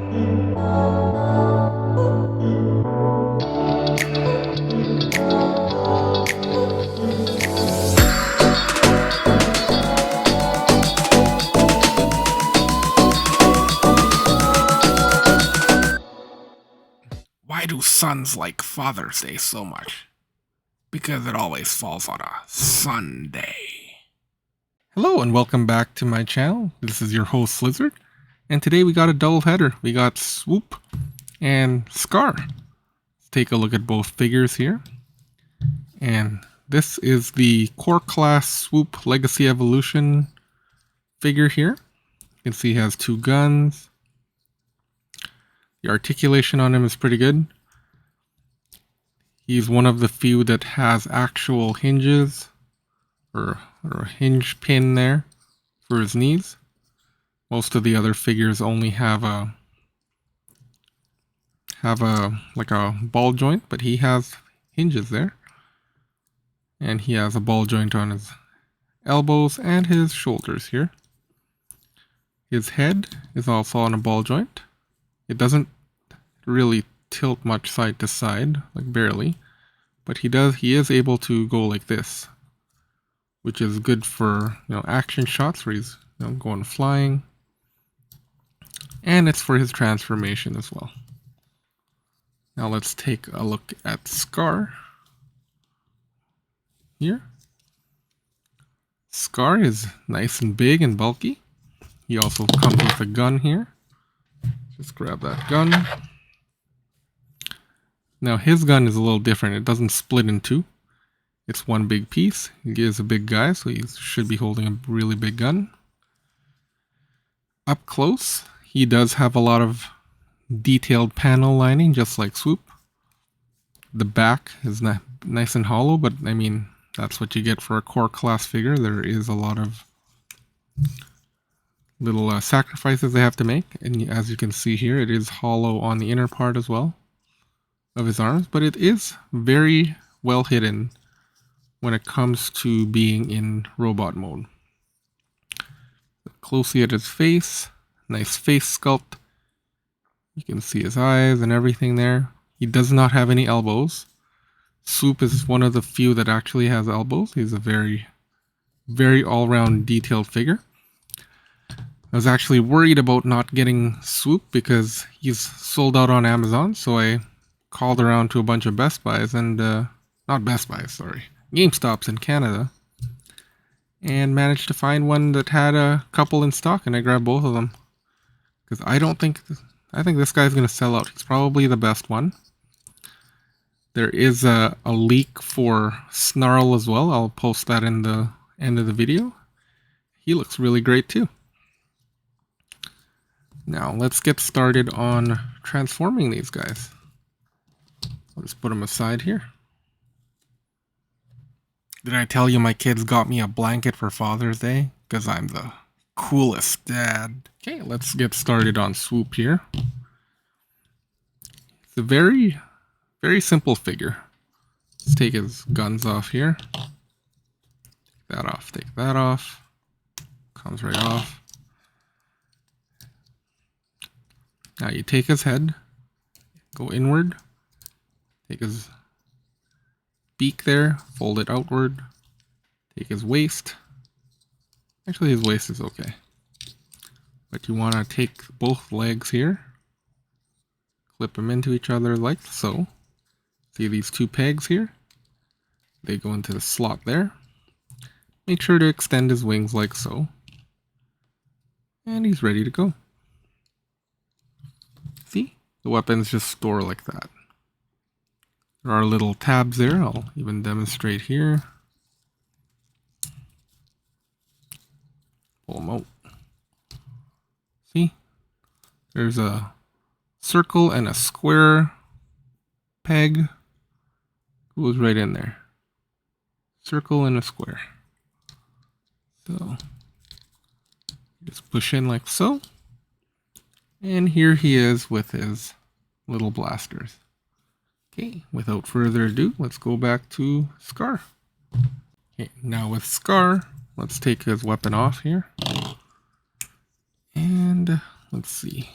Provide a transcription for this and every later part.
Why do sons like Father's Day so much? Because it always falls on a Sunday. Hello and welcome back to my channel. This is your host Lizard, and today we got a double header. We got Swoop and Scarr. Let's take a look at both figures here. And this is the Core Class Swoop Legacy Evolution figure here. You can see he has two guns. The articulation on him is pretty good. He's one of the few that has actual hinges or a hinge pin there for his knees. Most of the other figures only have a like a ball joint, but he has hinges there. And he has a ball joint on his elbows and his shoulders here. His head is also on a ball joint. It doesn't really tilt much side to side, like barely, but he is able to go like this, which is good for, action shots where he's, going flying. And it's for his transformation as well. Now let's take a look at Scarr here. Scarr is nice and big and bulky. He also comes with a gun here. Just grab that gun. Now his gun is a little different. It doesn't split in two. It's one big piece. He is a big guy, so he should be holding a really big gun. Up close, he does have a lot of detailed panel lining, just like Swoop. The back is nice and hollow, but I mean, that's what you get for a core class figure. There is a lot of little sacrifices they have to make, and as you can see here, it is hollow on the inner part as well of his arms, but it is very well hidden when it comes to being in robot mode. Look closely at his face, nice face sculpt. You can see his eyes and everything there. He does not have any elbows. Swoop is one of the few that actually has elbows. He's a very, very all-round detailed figure. I was actually worried about not getting Swoop because he's sold out on Amazon, so I called around to a bunch of Best Buys and, not Best Buys, sorry, GameStops in Canada, and managed to find one that had a couple in stock, and I grabbed both of them. Because I think this guy's going to sell out. He's probably the best one. There is a leak for Snarl as well. I'll post that in the end of the video. He looks really great too. Now, let's get started on transforming these guys. I'll just put them aside here. Did I tell you my kids got me a blanket for Father's Day? Because I'm the coolest dad. Okay, let's get started on Swoop here. It's a very, very simple figure. Let's take his guns off here. Take that off, take that off. Comes right off. Now you take his head, go inward, take his beak there, fold it outward, take his waist. Actually, his waist is okay. But you want to take both legs here, clip them into each other like so. See these two pegs here? They go into the slot there. Make sure to extend his wings like so. And he's ready to go. See? The weapons just store like that. There are little tabs there. I'll even demonstrate here. Pull them out. See? There's a circle and a square peg. Goes right in there. Circle and a square. So, just push in like so. And here he is with his little blasters. Okay, without further ado, let's go back to Scarr. Okay, now with Scarr, let's take his weapon off here. And let's see.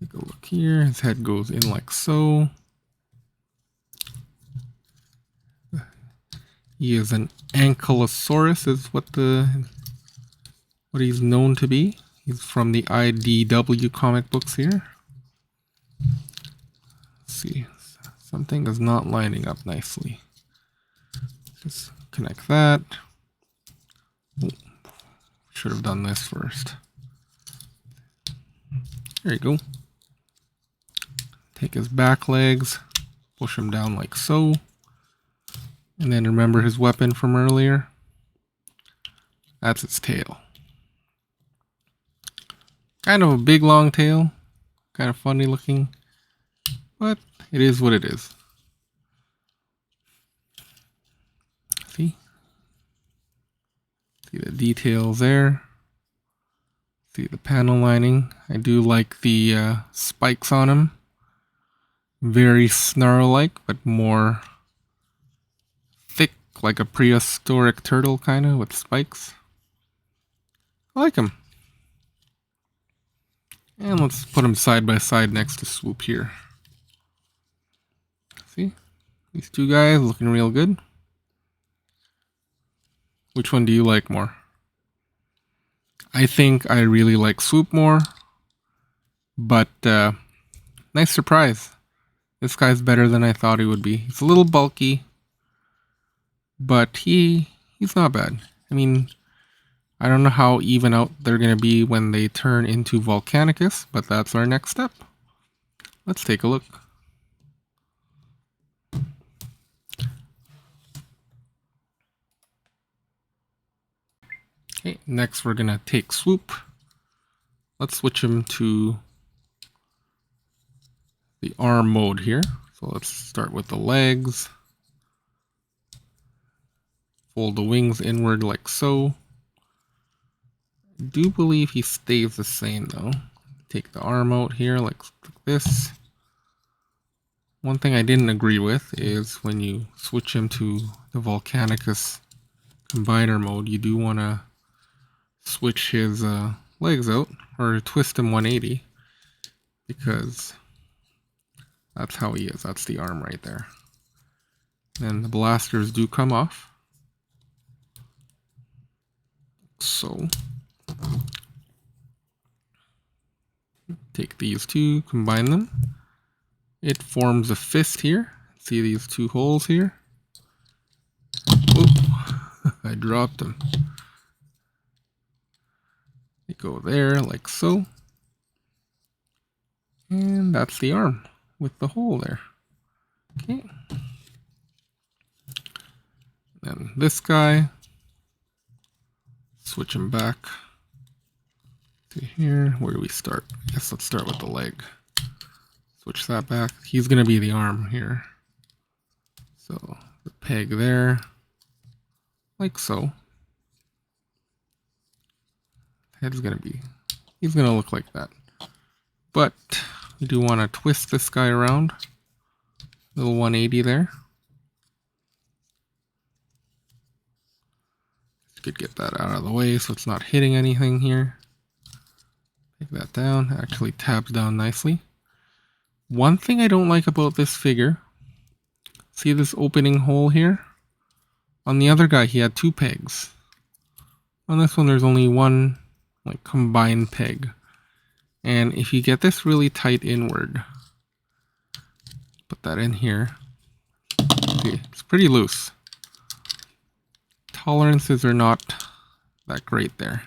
Take a look here. His head goes in like so. He is an Ankylosaurus, is what he's known to be. He's from the IDW comic books here. Let's see, something is not lining up nicely. Just connect that. Oh, should have done this first. There you go. Take his back legs, push him down like so. And then remember his weapon from earlier? That's its tail. Kind of a big long tail. Kind of funny looking. But it is what it is. See? See the details there. See the panel lining. I do like the spikes on him. Very snarl-like, but more thick, like a prehistoric turtle kind of with spikes. I like him. And let's put him side by side next to Swoop here. See? These two guys looking real good. Which one do you like more? I think I really like Swoop more. But nice surprise. This guy's better than I thought he would be. He's a little bulky. But he's not bad. I mean, I don't know how even out they're going to be when they turn into Volcanicus, but that's our next step. Let's take a look. Okay, next we're going to take Swoop. Let's switch him to the arm mode here. So let's start with the legs. Fold the wings inward like so. I do believe he stays the same though. Take the arm out here like this. One thing I didn't agree with is when you switch him to the Volcanicus combiner mode, you do want to switch his legs out or twist him 180 because that's how he is. That's the arm right there. And the blasters do come off. So take these two, combine them. It forms a fist here. See these two holes here? Oh, I dropped them. They go there like so. And that's the arm with the hole there. Okay. Then this guy. Switch him back to here. Where do we start? I guess let's start with the leg. Switch that back. He's going to be the arm here. So the peg there, like so. Head's going to be, he's going to look like that. But we do want to twist this guy around. Little 180 there. Could get that out of the way so it's not hitting anything here. Take that down. Actually tabs down nicely. One thing I don't like about this figure, see this opening hole here? On the other guy he had two pegs. On this one there's only one like combined peg. And if you get this really tight inward, put that in here. Okay, it's pretty loose. Tolerances are not that great there.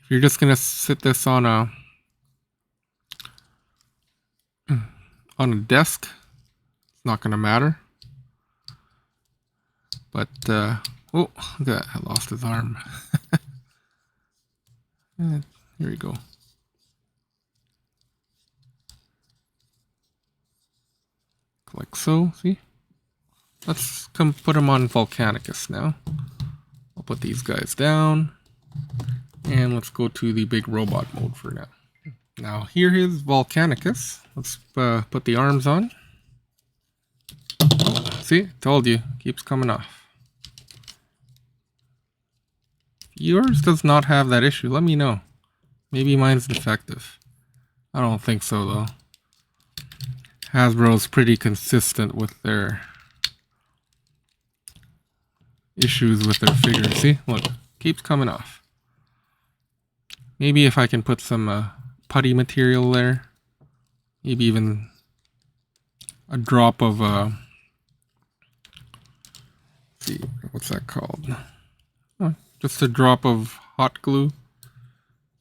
If you're just gonna sit this on a desk, it's not gonna matter. But oh, look at that! I lost his arm. Here we go. Like so. See? Let's come put him on Volcanicus now. I'll put these guys down. And let's go to the big robot mode for now. Now here is Volcanicus. Let's put the arms on. See? Told you. Keeps coming off. Yours does not have that issue. Let me know. Maybe mine's defective. I don't think so, though. Hasbro's pretty consistent with their issues with their figures. See? Look, keeps coming off. Maybe if I can put some putty material there. Maybe even a drop of, let's see, what's that called? Oh, just a drop of hot glue.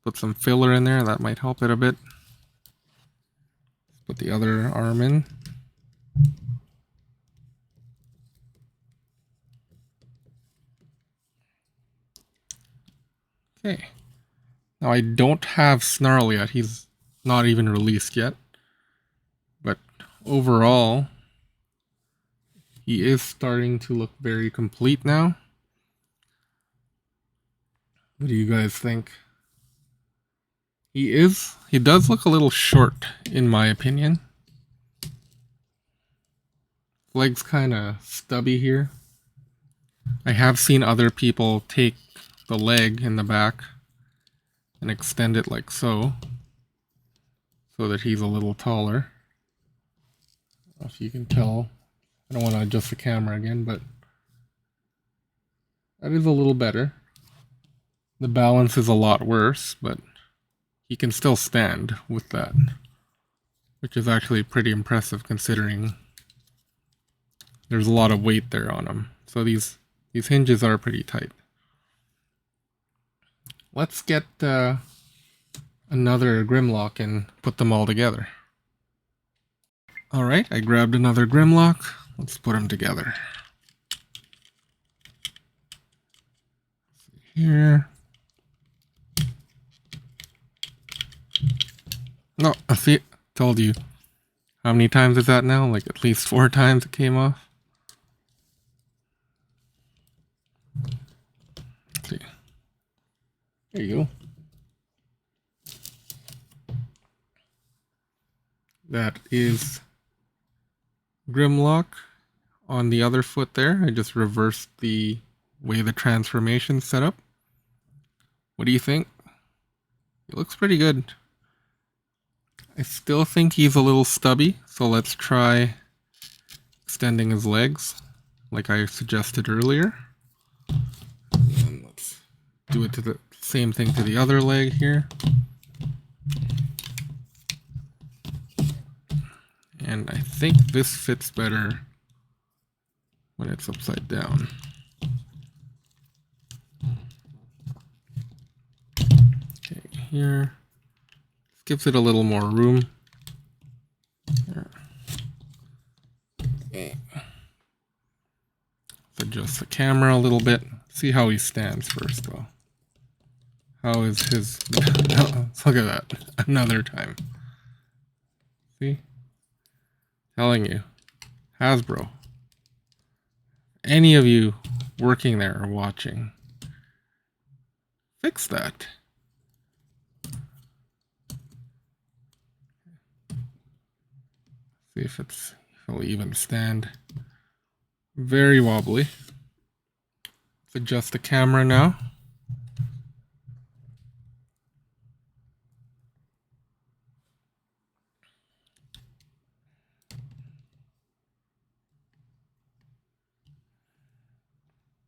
Put some filler in there, that might help it a bit. Put the other arm in. Okay. Now I don't have Snarl yet, he's not even released yet. But overall, he is starting to look very complete now. What do you guys think? He does look a little short, in my opinion. Leg's kind of stubby here. I have seen other people take the leg in the back and extend it like so that he's a little taller. I don't know if you can tell. I don't want to adjust the camera again, but that is a little better. The balance is a lot worse, but he can still stand with that, which is actually pretty impressive considering there's a lot of weight there on him. So these hinges are pretty tight. Let's get another grimlock and put them all together. Alright, I grabbed another grimlock. Let's put them together. Here. No, I see. Told you. How many times is that now? Like at least 4 times it came off. Let's see. There you go. That is Grimlock. On the other foot there, I just reversed the way the transformation's set up. What do you think? It looks pretty good. I still think he's a little stubby, so let's try extending his legs like I suggested earlier. And let's do it to the same thing to the other leg here. And I think this fits better when it's upside down. Okay, here. Gives it a little more room. Here. Okay. Let's adjust the camera a little bit. See how he stands first, though. How is his... Look at that. Another time. See? Telling you. Hasbro. Any of you working there or watching, fix that. See if it'll even stand. Very wobbly. Let's adjust the camera now.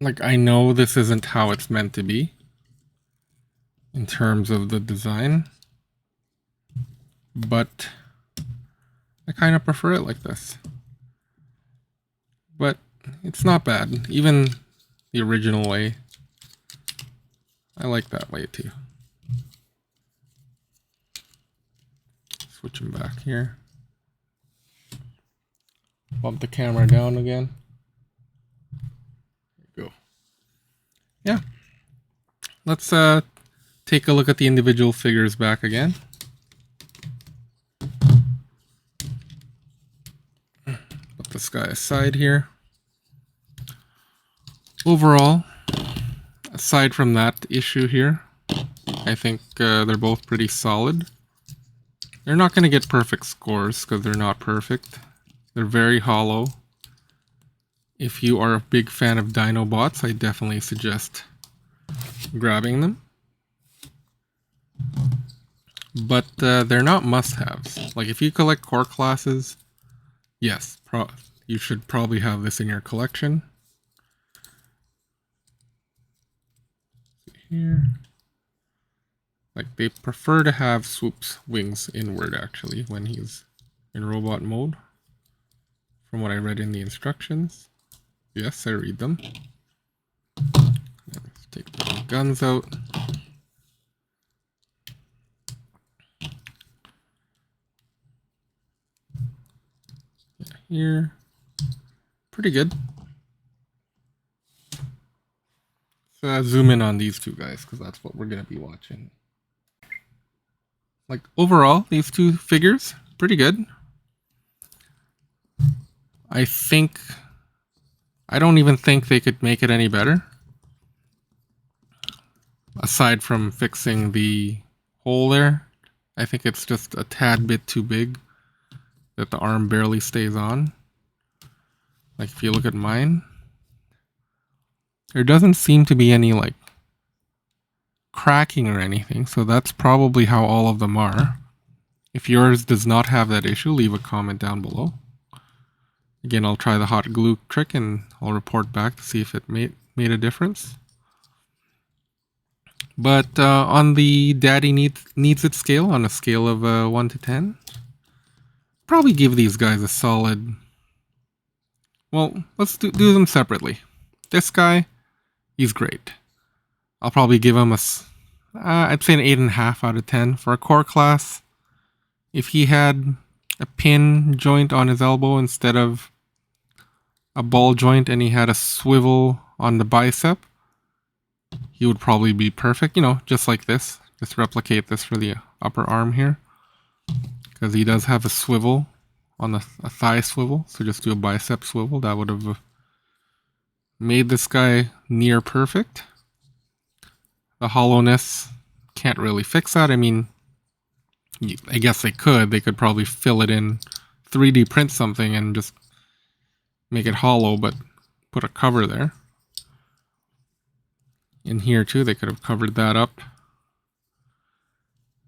Like, I know this isn't how it's meant to be in terms of the design, but I kind of prefer it like this. But it's not bad. Even the original way, I like that way too. Switch him back here. Bump the camera down again. There you go. Yeah. Let's take a look at the individual figures back again. Put this guy aside here. Overall, aside from that issue here, I think they're both pretty solid. They're not going to get perfect scores because they're not perfect. They're very hollow. If you are a big fan of Dinobots, I definitely suggest grabbing them. but they're not must-haves. Like if you collect core classes, yes, you should probably have this in your collection. Here. Like they prefer to have Swoop's wings inward actually when he's in robot mode. From what I read in the instructions. Yes, I read them. Let's take the guns out. Yeah, here. Pretty good. So zoom in on these two guys because that's what we're going to be watching. Like overall, these two figures, pretty good. I don't even think they could make it any better. Aside from fixing the hole there, I think it's just a tad bit too big that the arm barely stays on. Like if you look at mine, there doesn't seem to be any like cracking or anything, so that's probably how all of them are. If yours does not have that issue, leave a comment down below. Again, I'll try the hot glue trick and I'll report back to see if it made a difference. But on the daddy needs it scale, on a scale of 1 to 10, probably give these guys a solid... Well, let's do them separately. This guy, he's great. I'll probably give him I'd say an 8.5 out of 10. For a core class, if he had a pin joint on his elbow instead of a ball joint and he had a swivel on the bicep, he would probably be perfect, you know, just like this. Just replicate this for the upper arm here. Because he does have a swivel on a thigh swivel, so just do a bicep swivel. That would have made this guy near perfect. The hollowness can't really fix that. I mean, I guess they could probably fill it in, 3D print something and just make it hollow, but put a cover there. In here too, they could have covered that up.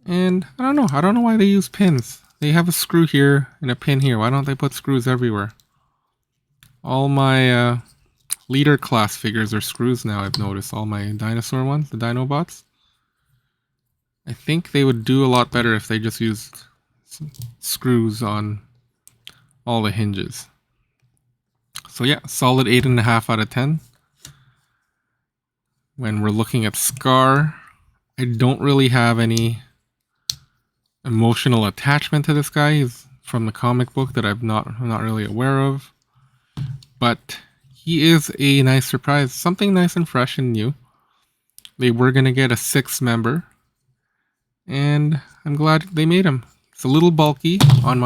And I don't know why they use pins. They have a screw here and a pin here. Why don't they put screws everywhere? All my leader class figures are screws now, I've noticed. All my dinosaur ones, the Dinobots. I think they would do a lot better if they just used screws on all the hinges. So yeah, solid 8.5 out of 10. When we're looking at Scarr, I don't really have any emotional attachment to this guy. He's from the comic book that I'm not really aware of. But he is a nice surprise. Something nice and fresh and new. They were going to get a 6th member. And I'm glad they made him. It's a little bulky in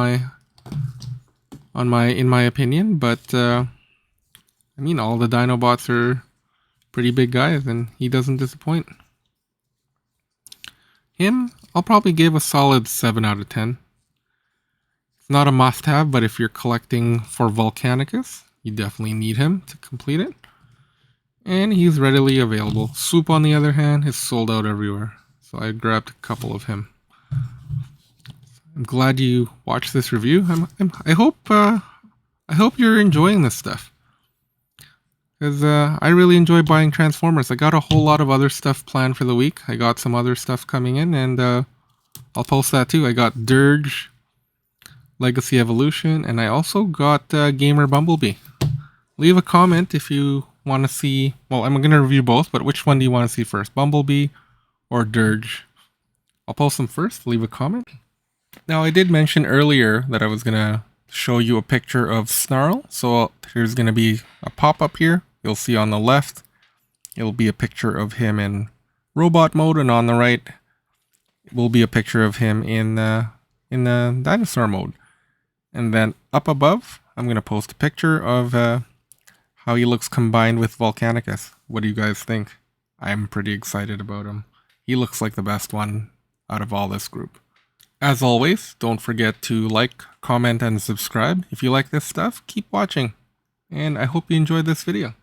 my opinion, but I mean, all the Dinobots are pretty big guys, and he doesn't disappoint. Him, I'll probably give a solid 7 out of 10. It's not a must-have, but if you're collecting for Volcanicus, you definitely need him to complete it. And he's readily available. Swoop, on the other hand, is sold out everywhere. So I grabbed a couple of him. I'm glad you watched this review. I hope you're enjoying this stuff. Because I really enjoy buying Transformers. I got a whole lot of other stuff planned for the week. I got some other stuff coming in, and I'll post that too. I got Dirge, Legacy Evolution, and I also got Gamer Bumblebee. Leave a comment if you want to see... Well, I'm going to review both, but which one do you want to see first? Bumblebee or Dirge? I'll post them first. Leave a comment. Now, I did mention earlier that I was going to show you a picture of Snarl. So there's going to be a pop-up here. You'll see on the left, it'll be a picture of him in robot mode, and on the right will be a picture of him in the dinosaur mode. And then up above, I'm going to post a picture of how he looks combined with Volcanicus. What do you guys think? I'm pretty excited about him. He looks like the best one out of all this group. As always, don't forget to like, comment, and subscribe. If you like this stuff, keep watching. And I hope you enjoyed this video.